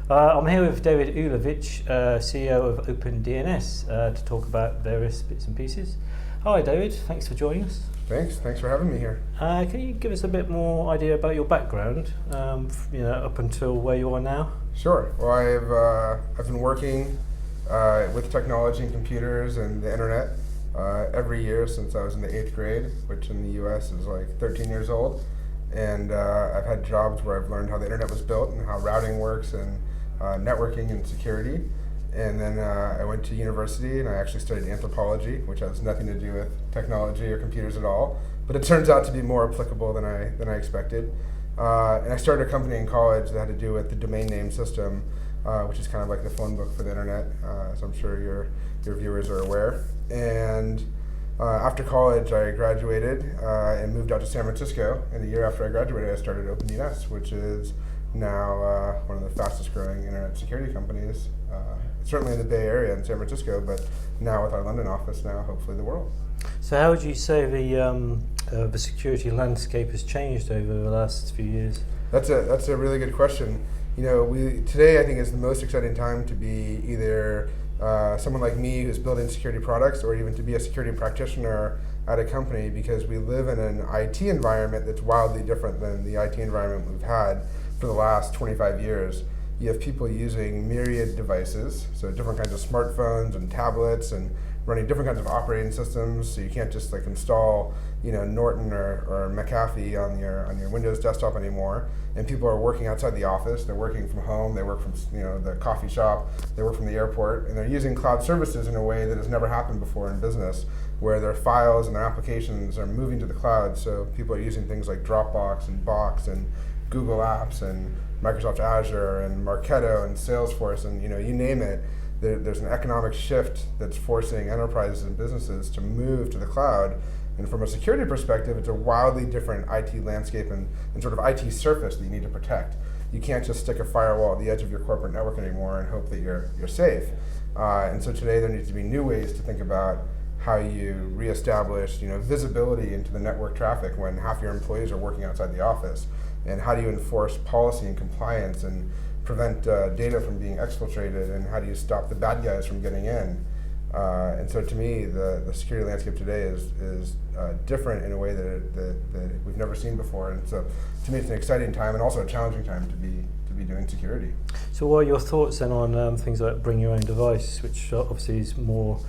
I'm here with David Ulevitch, CEO of OpenDNS, to talk about various bits and pieces. Hi David, thanks for joining us. Thanks for having me here. Can you give us a bit more idea about your background, up until where you are now? Sure. Well, I've been working with technology and computers and the internet every year since I was in the 8th grade, which in the US is like 13 years old. And I've had jobs where I've learned how the internet was built and how routing works and networking and security. And then I went to university and I actually studied anthropology, which has nothing to do with technology or computers at all. But it turns out to be more applicable than I expected. And I started a company in college that had to do with the domain name system, which is kind of like the phone book for the internet, as I'm sure your viewers are aware. And after college, I graduated and moved out to San Francisco. And a year after I graduated, I started OpenDNS, which is now one of the fastest growing internet security companies, certainly in the Bay Area in San Francisco, but now with our London office now, hopefully the world. So how would you say the security landscape has changed over the last few years? That's a really good question. Today I think is the most exciting time to be either someone like me who's building security products, or even to be a security practitioner at a company, because we live in an IT environment that's wildly different than the IT environment we've had for the last 25 years. You have people using myriad devices, so different kinds of smartphones and tablets, and running different kinds of operating systems. So you can't just like install, Norton or McAfee on your Windows desktop anymore. And people are working outside the office. They're working from home. They work from the coffee shop. They work from the airport, and they're using cloud services in a way that has never happened before in business, where their files and their applications are moving to the cloud. So people are using things like Dropbox and Box and Google Apps and Microsoft Azure and Marketo and Salesforce, and you name it. There's an economic shift that's forcing enterprises and businesses to move to the cloud. And from a security perspective, it's a wildly different IT landscape and sort of IT surface that you need to protect. You can't just stick a firewall at the edge of your corporate network anymore and hope that you're safe. And so today there needs to be new ways to think about how you reestablish visibility into the network traffic when half your employees are working outside the office. And how do you enforce policy and compliance and prevent data from being exfiltrated, and how do you stop the bad guys from getting in? And so to me, the security landscape today is different in a way that we've never seen before. And so to me, it's an exciting time and also a challenging time to be doing security. So what are your thoughts then on things like bring your own device, which obviously is more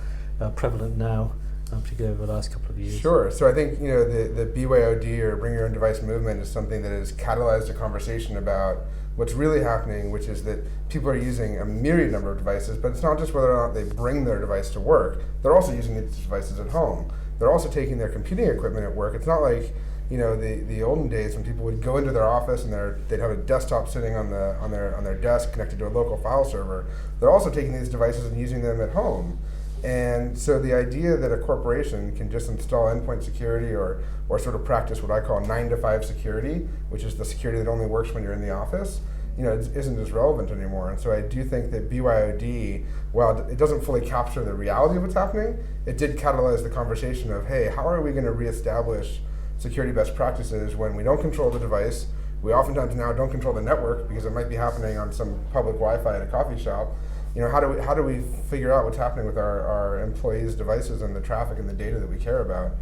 prevalent now, particularly over the last couple of years? Sure. So I think the BYOD, or bring your own device movement, is something that has catalyzed a conversation about what's really happening, which is that people are using a myriad number of devices, but it's not just whether or not they bring their device to work. They're also using these devices at home. They're also taking their computing equipment at work. It's not like the olden days when people would go into their office and they'd have a desktop sitting on their desk connected to a local file server. They're also taking these devices and using them at home. And so the idea that a corporation can just install endpoint security or sort of practice what I call 9-to-5 security, which is the security that only works when you're in the office, it isn't as relevant anymore. And so I do think that BYOD, while it doesn't fully capture the reality of what's happening, it did catalyze the conversation of, hey, how are we going to reestablish security best practices when we don't control the device? We oftentimes now don't control the network because it might be happening on some public Wi-Fi at a coffee shop. How do we figure out what's happening with our employees' devices and the traffic and the data that we care about?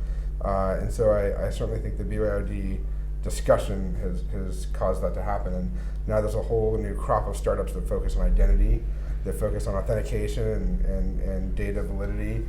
And so I certainly think the BYOD discussion has caused that to happen. And now there's a whole new crop of startups that focus on identity, that focus on authentication and data validity.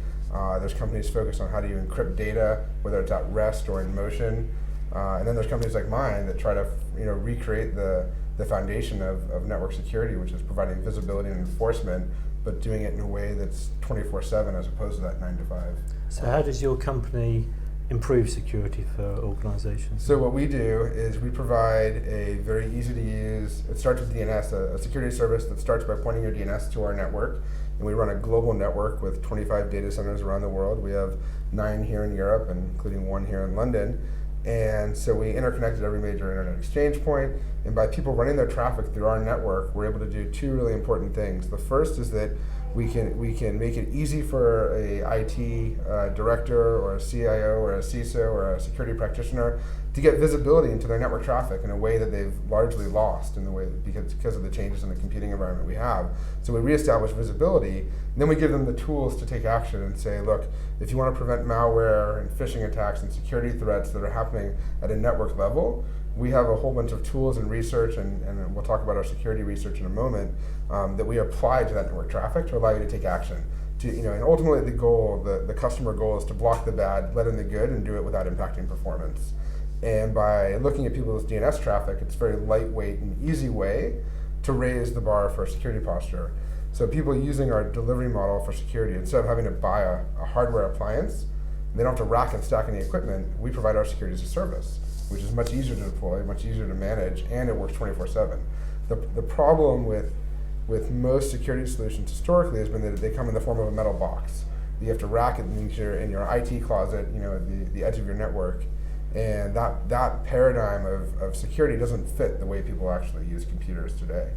There's companies focused on how do you encrypt data, whether it's at rest or in motion. And then there's companies like mine that try to recreate the foundation of network security, which is providing visibility and enforcement, but doing it in a way that's 24/7 as opposed to that 9-to-5. So how does your company improve security for organizations? So what we do is we provide a very easy to use, it starts with DNS, a security service that starts by pointing your DNS to our network. And we run a global network with 25 data centers around the world. We have 9 here in Europe, and including 1 here in London. And so we interconnected every major internet exchange point. And by people running their traffic through our network, we're able to do two really important things. The first is that we can make it easy for a IT director or a CIO or a CISO or a security practitioner to get visibility into their network traffic in a way that they've largely lost in the way because of the changes in the computing environment we have. So we reestablish visibility, and then we give them the tools to take action and say, look, if you want to prevent malware and phishing attacks and security threats that are happening at a network level, we have a whole bunch of tools and research, and we'll talk about our security research in a moment, that we apply to that network traffic to allow you to take action. And ultimately the goal, the customer goal is to block the bad, let in the good, and do it without impacting performance. And by looking at people's DNS traffic, it's a very lightweight and easy way to raise the bar for security posture. So people using our delivery model for security, instead of having to buy a hardware appliance, they don't have to rack and stack any equipment, we provide our security as a service, which is much easier to deploy, much easier to manage, and it works 24/7. The problem with most security solutions historically has been that they come in the form of a metal box. You have to rack it in your IT closet, at the edge of your network. And that paradigm of security doesn't fit the way people actually use computers today.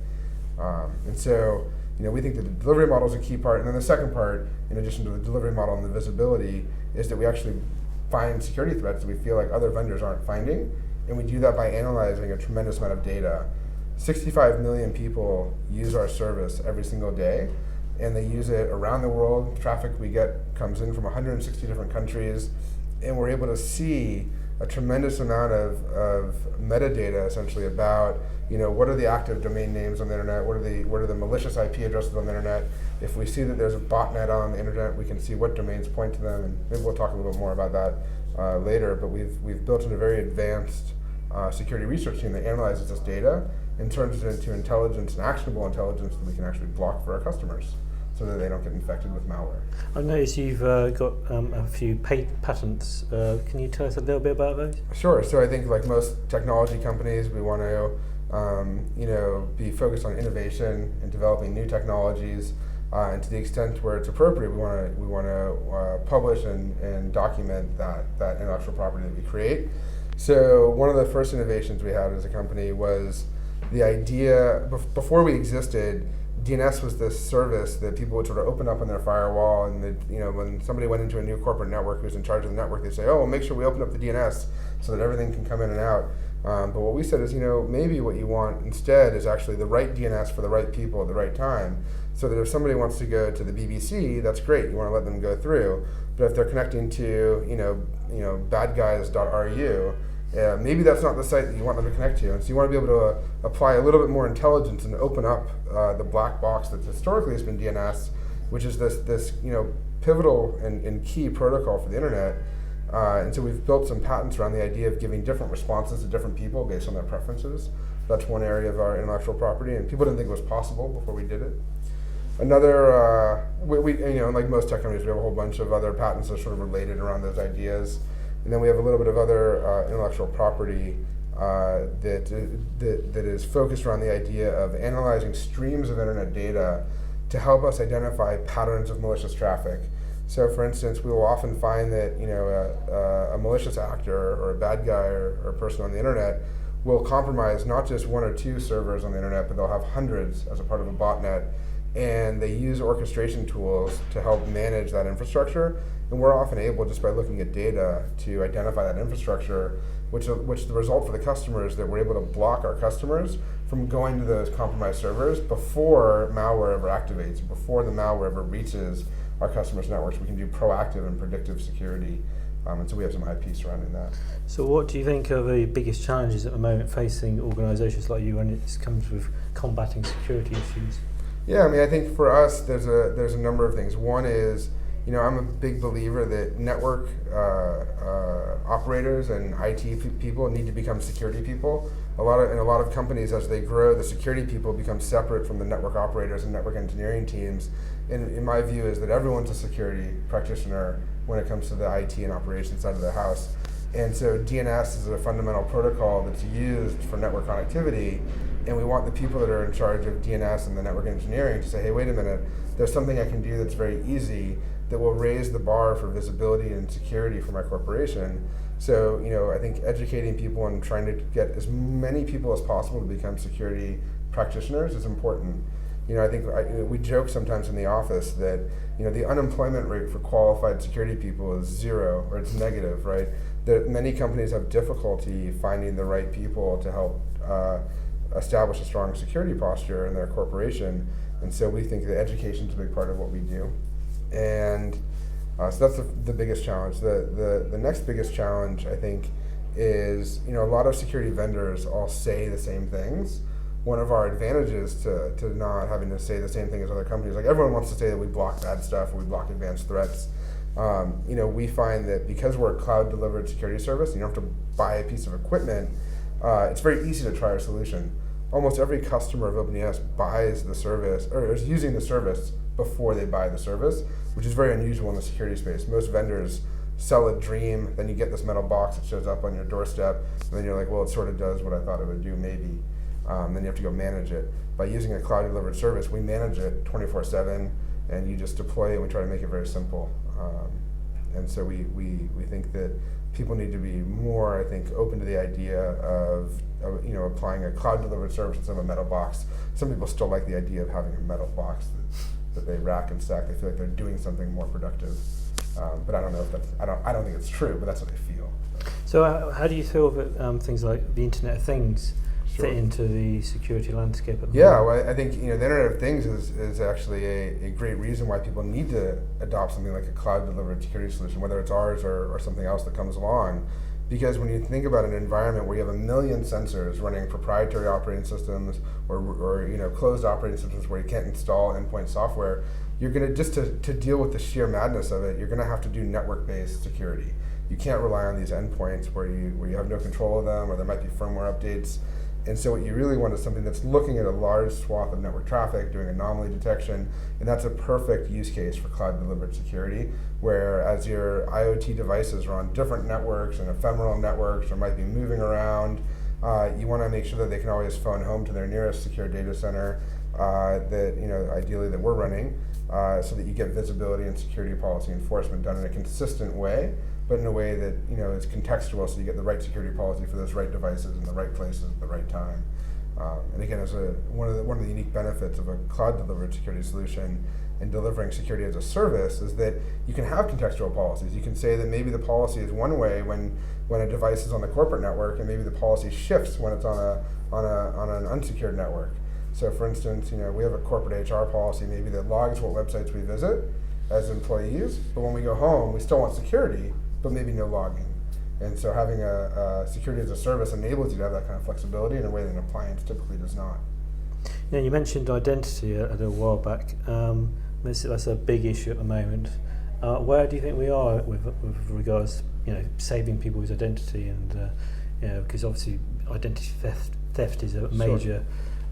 And so, we think that the delivery model is a key part. And then the second part, in addition to the delivery model and the visibility, is that we actually find security threats that we feel like other vendors aren't finding. And we do that by analyzing a tremendous amount of data. 65 million people use our service every single day, and they use it around the world. Traffic we get comes in from 160 different countries, and we're able to see a tremendous amount of metadata, essentially, about what are the active domain names on the internet, what are the malicious IP addresses on the internet. If we see that there's a botnet on the internet, we can see what domains point to them, and maybe we'll talk a little bit more about that later. But we've built in a very advanced security research team that analyzes this data and turns it into intelligence and actionable intelligence that we can actually block for our customers, so that they don't get infected with malware. I noticed you've got a few patents. Can you tell us a little bit about those? Sure. So I think, like most technology companies, we want to be focused on innovation and developing new technologies, and to the extent where it's appropriate, we want to publish and document that intellectual property that we create. So one of the first innovations we had as a company was the idea, before we existed, DNS was this service that people would sort of open up on their firewall, and when somebody went into a new corporate network who's in charge of the network, they'd say, oh, well, make sure we open up the DNS so that everything can come in and out. But what we said is, maybe what you want instead is actually the right DNS for the right people at the right time, so that if somebody wants to go to the BBC, that's great, you want to let them go through. But if they're connecting to, badguys.ru, maybe that's not the site that you want them to connect to. And so you want to be able to apply a little bit more intelligence and open up the black box that historically has been DNS, which is this pivotal and key protocol for the internet. And so we've built some patents around the idea of giving different responses to different people based on their preferences. That's one area of our intellectual property, and people didn't think it was possible before we did it. Another, like most tech companies, we have a whole bunch of other patents that are sort of related around those ideas. And then we have a little bit of other intellectual property that is focused around the idea of analyzing streams of internet data to help us identify patterns of malicious traffic. So, for instance, we will often find that a malicious actor or a bad guy or a person on the internet will compromise not just one or two servers on the internet, but they'll have hundreds as a part of a botnet. And they use orchestration tools to help manage that infrastructure. And we're often able, just by looking at data, to identify that infrastructure, which the result for the customer is that we're able to block our customers from going to those compromised servers before malware ever activates, before the malware ever reaches our customers' networks. We can do proactive and predictive security. And so we have some IP surrounding that. So what do you think are the biggest challenges at the moment facing organizations like you when it comes with combating security issues? Yeah, I think for us, there's a number of things. One is, I'm a big believer that network operators and IT people need to become security people. In a lot of companies, as they grow, the security people become separate from the network operators and network engineering teams. And in my view is that everyone's a security practitioner when it comes to the IT and operations side of the house. And so DNS is a fundamental protocol that's used for network connectivity. And we want the people that are in charge of DNS and the network engineering to say, hey, wait a minute, there's something I can do that's very easy that will raise the bar for visibility and security for my corporation, So, I think educating people and trying to get as many people as possible to become security practitioners is important. I think we joke sometimes in the office that the unemployment rate for qualified security people is 0 or it's negative, right? That many companies have difficulty finding the right people to help establish a strong security posture in their corporation, and so we think that education is a big part of what we do, and so that's the biggest challenge. The next biggest challenge, I think, is a lot of security vendors all say the same things. One of our advantages to not having to say the same thing as other companies, like everyone wants to say that we block bad stuff or we block advanced threats. We find that because we're a cloud-delivered security service, you don't have to buy a piece of equipment. It's very easy to try our solution. Almost every customer of OpenDNS buys the service or is using the service before they buy the service, which is very unusual in the security space. Most vendors sell a dream, then you get this metal box that shows up on your doorstep, and then you're like, well, it sort of does what I thought it would do, maybe. Then you have to go manage it. By using a cloud-delivered service, we manage it 24/7, and you just deploy it, and we try to make it very simple. And so we think that people need to be more, I think, open to the idea of applying a cloud-delivered service instead of a metal box. Some people still like the idea of having a metal box that they rack and stack. They feel like they're doing something more productive. But I don't know if that's, I don't think it's true, but that's what they feel. So how do you feel that things like the Internet of Things Sure. fit into the security landscape at the Yeah, moment? well, I think the Internet of Things is actually a great reason why people need to adopt something like a cloud-delivered security solution, whether it's ours or something else that comes along. Because when you think about an environment where you have 1 million sensors running proprietary operating systems or closed operating systems where you can't install endpoint software, you're going to, just to deal with the sheer madness of it, you're going to have to do network-based security. You can't rely on these endpoints where you have no control of them, or there might be firmware updates. And so what you really want is something that's looking at a large swath of network traffic, doing anomaly detection, and that's a perfect use case for cloud-delivered security, where as your IoT devices are on different networks and ephemeral networks or might be moving around, you want to make sure that they can always phone home to their nearest secure data center that ideally that we're running, so that you get visibility and security policy enforcement done in a consistent way, but in a way that is contextual, so you get the right security policy for those right devices in the right places at the right time. And again, as one of the unique benefits of a cloud-delivered security solution and delivering security as a service is that you can have contextual policies. You can say that maybe the policy is one way when a device is on the corporate network, and maybe the policy shifts when it's on an unsecured network. So, for instance, we have a corporate HR policy maybe that logs what websites we visit as employees, but when we go home, we still want security, but maybe no logging. And so having a security as a service enables you to have that kind of flexibility in a way that an appliance typically does not. You mentioned identity a while back. That's a big issue at the moment. Where do you think we are with regards, saving people's identity, and because obviously identity theft is a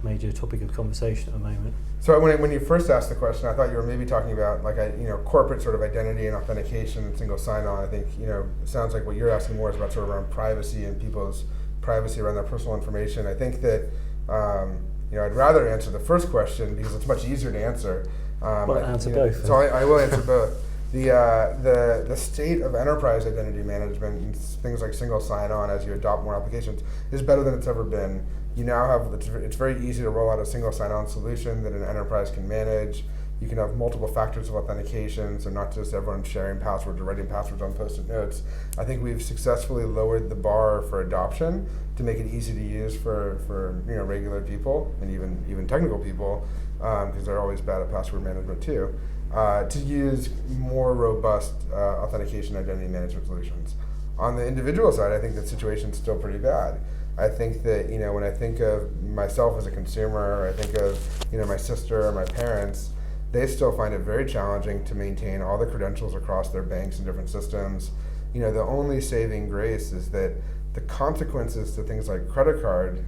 major topic of conversation at the moment. So when you first asked the question, I thought you were maybe talking about like corporate sort of identity and authentication and single sign-on. I think it sounds like what you're asking more is about sort of around privacy and people's privacy around their personal information. I think that I'd rather answer the first question because it's much easier to answer. Answer both. So I will answer both. The state of enterprise identity management and things like single sign-on as you adopt more applications is better than it's ever been. You now have, it's very easy to roll out a single sign-on solution that an enterprise can manage. You can have multiple factors of authentication, so not just everyone sharing passwords or writing passwords on Post-it notes. I think we've successfully lowered the bar for adoption to make it easy to use for regular people and even technical people, because they're always bad at password management too, to use more robust authentication identity management solutions. On the individual side, I think the situation's still pretty bad. I think that when I think of myself as a consumer, or I think of my sister or my parents, they still find it very challenging to maintain all the credentials across their banks and different systems. The only saving grace is that the consequences to things like credit card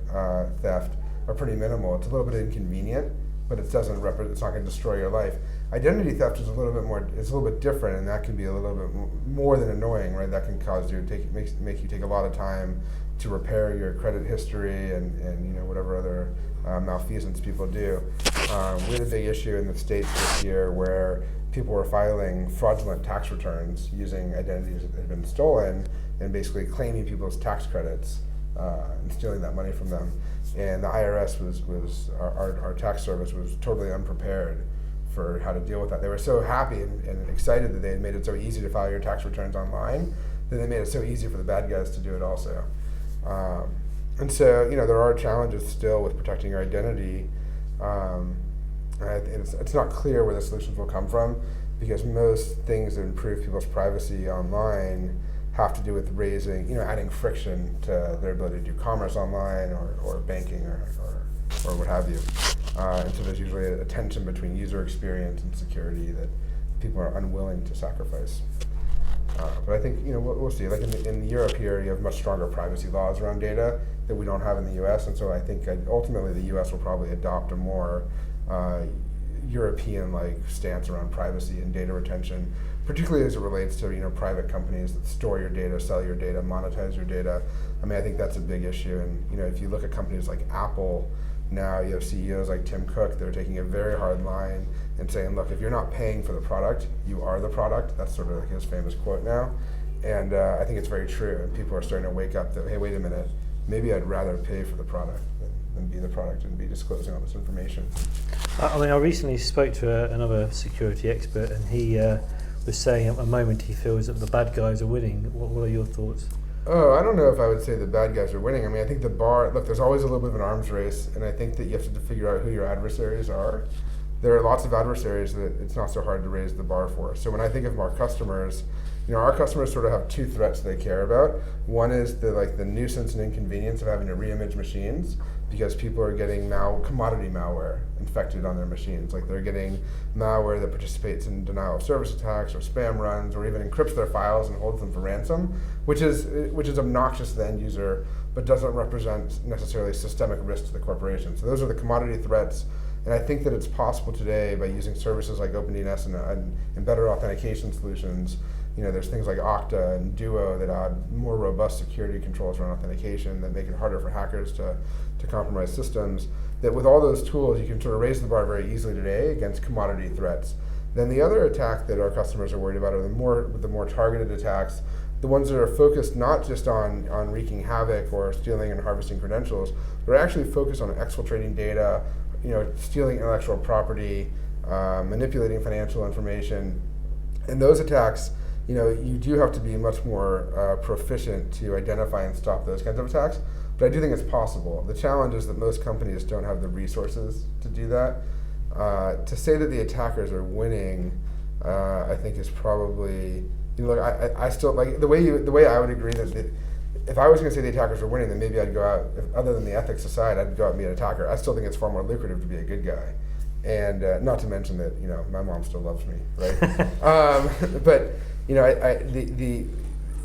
theft are pretty minimal. It's a little bit inconvenient, but it's not going to destroy your life. Identity theft is a little bit different, and that can be a little bit more than annoying, right? That can cause you make you take a lot of time to repair your credit history and whatever other malfeasance people do. We had a big issue in the States this year where people were filing fraudulent tax returns using identities that had been stolen, and basically claiming people's tax credits and stealing that money from them. And the IRS was our tax service was totally unprepared for how to deal with that. They were so happy and excited that they had made it so easy to file your tax returns online that they made it so easy for the bad guys to do it also. And so, there are challenges still with protecting your identity. It's not clear where the solutions will come from, because most things that improve people's privacy online have to do with adding friction to their ability to do commerce online or banking or what have you. And so there's usually a tension between user experience and security that people are unwilling to sacrifice. But I think we'll see. Like in Europe here, you have much stronger privacy laws around data that we don't have in the U.S. And so I think ultimately the U.S. will probably adopt a more European-like stance around privacy and data retention, particularly as it relates to private companies that store your data, sell your data, monetize your data. I mean, I think that's a big issue. And if you look at companies like Apple, now you have CEOs like Tim Cook that are taking a very hard line and saying, look, if you're not paying for the product, you are the product. That's sort of like his famous quote now. And I think it's very true. And people are starting to wake up that, hey, wait a minute, maybe I'd rather pay for the product than be the product and be disclosing all this information. I recently spoke to another security expert, and he was saying at the moment he feels that the bad guys are winning. What are your thoughts? Oh, I don't know if I would say the bad guys are winning. I mean, I think there's always a little bit of an arms race, and I think that you have to figure out who your adversaries are. There are lots of adversaries that it's not so hard to raise the bar for. So when I think of our customers, our customers sort of have two threats they care about. One is the nuisance and inconvenience of having to re-image machines, because people are getting commodity malware infected on their machines. Like they're getting malware that participates in denial of service attacks or spam runs, or even encrypts their files and holds them for ransom, which is obnoxious to the end user, but doesn't represent necessarily systemic risk to the corporation. So those are the commodity threats. And I think that it's possible today, by using services like OpenDNS and better authentication solutions, there's things like Okta and Duo that add more robust security controls around authentication that make it harder for hackers to compromise systems, that with all those tools you can sort of raise the bar very easily today against commodity threats. Then the other attack that our customers are worried about are the more targeted attacks, the ones that are focused not just on wreaking havoc or stealing and harvesting credentials, but are actually focused on exfiltrating data, stealing intellectual property, manipulating financial information. And those attacks, you do have to be much more proficient to identify and stop those kinds of attacks. But I do think it's possible. The challenge is that most companies don't have the resources to do that. To say that the attackers are winning, I think is probably, I still like the way I would agree that if I was going to say the attackers are winning, then maybe I'd go out, other than the ethics aside, I'd go out and be an attacker. I still think it's far more lucrative to be a good guy. And not to mention that, my mom still loves me, right? But,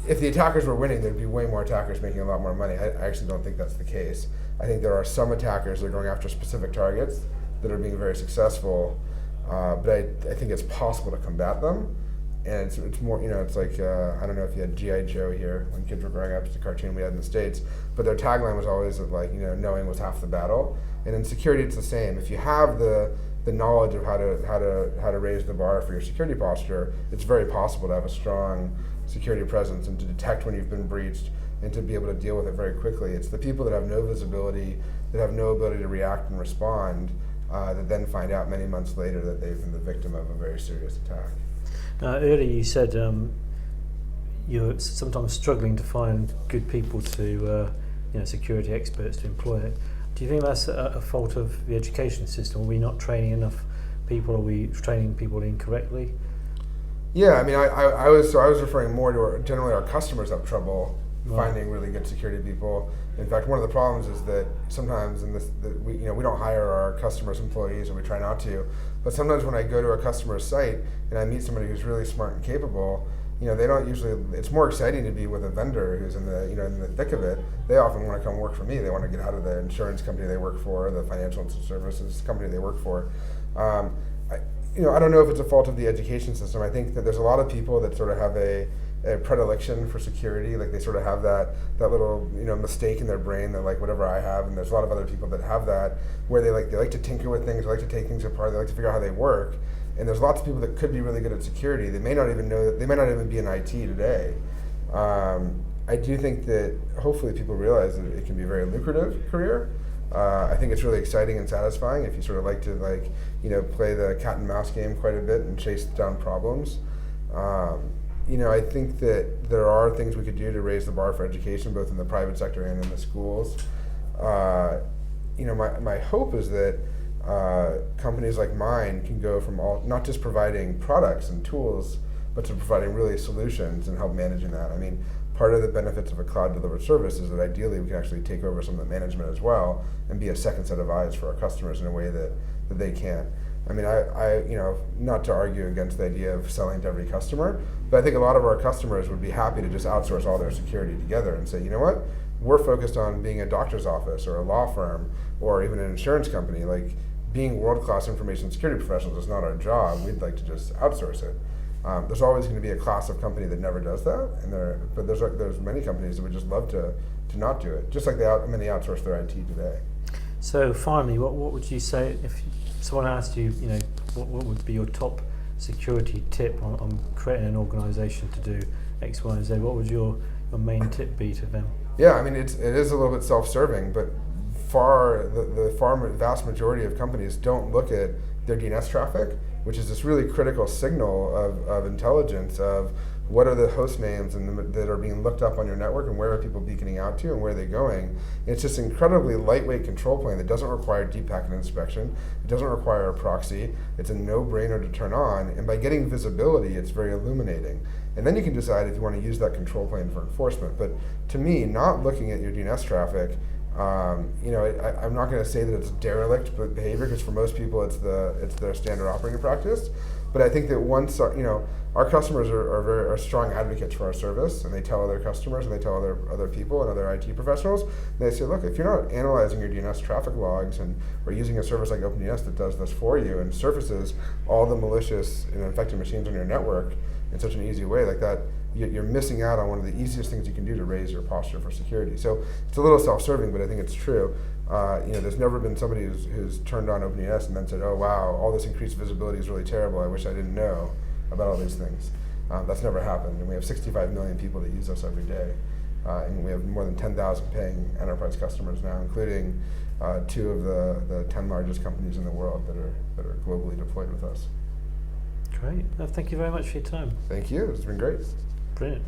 if the attackers were winning, there'd be way more attackers making a lot more money. I actually don't think that's the case. I think there are some attackers that are going after specific targets that are being very successful, but I think it's possible to combat them. And it's more, it's like, I don't know if you had G.I. Joe here when kids were growing up. It's a cartoon we had in the States. But their tagline was always like, knowing was half the battle. And in security, it's the same. If you have the knowledge of how to raise the bar for your security posture, it's very possible to have a strong security presence and to detect when you've been breached and to be able to deal with it very quickly. It's the people that have no visibility, that have no ability to react and respond, that then find out many months later that they've been the victim of a very serious attack. Earlier you said you're sometimes struggling to find good people to, security experts to employ it. Do you think that's a fault of the education system? Are we not training enough people? Are we training people incorrectly? Yeah, I mean, I was referring more to generally our customers have trouble finding really good security people. In fact, one of the problems is that sometimes we don't hire our customers' employees, or we try not to. But sometimes when I go to a customer's site and I meet somebody who's really smart and capable, they don't usually. It's more exciting to be with a vendor who's in the thick of it. They often want to come work for me. They want to get out of the insurance company they work for, the financial services company they work for. I don't know if it's a fault of the education system. I think that there's a lot of people that sort of have a predilection for security. Like they sort of have that little mistake in their brain that like whatever I have, and there's a lot of other people that have that, where they like to tinker with things, they like to take things apart, they like to figure out how they work. And there's lots of people that could be really good at security. They may not even know that, they may not even be in IT today. I do think that hopefully people realize that it can be a very lucrative career. I think it's really exciting and satisfying if you sort of like to play the cat and mouse game quite a bit and chase down problems. I think that there are things we could do to raise the bar for education, both in the private sector and in the schools. My hope is that companies like mine can go from not just providing products and tools, but to providing really solutions and help managing that. I mean, part of the benefits of a cloud-delivered service is that ideally we can actually take over some of the management as well and be a second set of eyes for our customers in a way that they can't. I mean, I not to argue against the idea of selling to every customer, but I think a lot of our customers would be happy to just outsource all their security together and say, you know what, we're focused on being a doctor's office or a law firm or even an insurance company. Like, being world-class information security professionals is not our job. We'd like to just outsource it. There's always going to be a class of company that never does that, but there's many companies that would just love to not do it, just like many outsource their IT today. So finally, what would you say if someone asked you, what would be your top security tip on creating an organisation to do X, Y, and Z? What would your main tip be to them? Yeah, I mean, it is a little bit self-serving, but the vast majority of companies don't look at their DNS traffic, which is this really critical signal of intelligence of what are the host names that are being looked up on your network and where are people beaconing out to and where are they going. It's just incredibly lightweight control plane that doesn't require deep packet inspection. It doesn't require a proxy. It's a no-brainer to turn on, and by getting visibility, it's very illuminating. And then you can decide if you want to use that control plane for enforcement. But to me, not looking at your DNS traffic, I'm not going to say that it's derelict behavior, because for most people it's their standard operating practice. But I think that once our customers are strong advocates for our service, and they tell other customers and they tell other people and other IT professionals. And they say, look, if you're not analyzing your DNS traffic logs or using a service like OpenDNS that does this for you and surfaces all the malicious and infected machines on your network in such an easy way like that, you're missing out on one of the easiest things you can do to raise your posture for security. So it's a little self-serving, but I think it's true. There's never been somebody who's turned on OpenDNS and then said, oh wow, all this increased visibility is really terrible, I wish I didn't know about all these things. That's never happened, and we have 65 million people that use us every day. And we have more than 10,000 paying enterprise customers now, including 2 of the 10 largest companies in the world that are globally deployed with us. Great. Well, thank you very much for your time. Thank you. It's been great. Brilliant.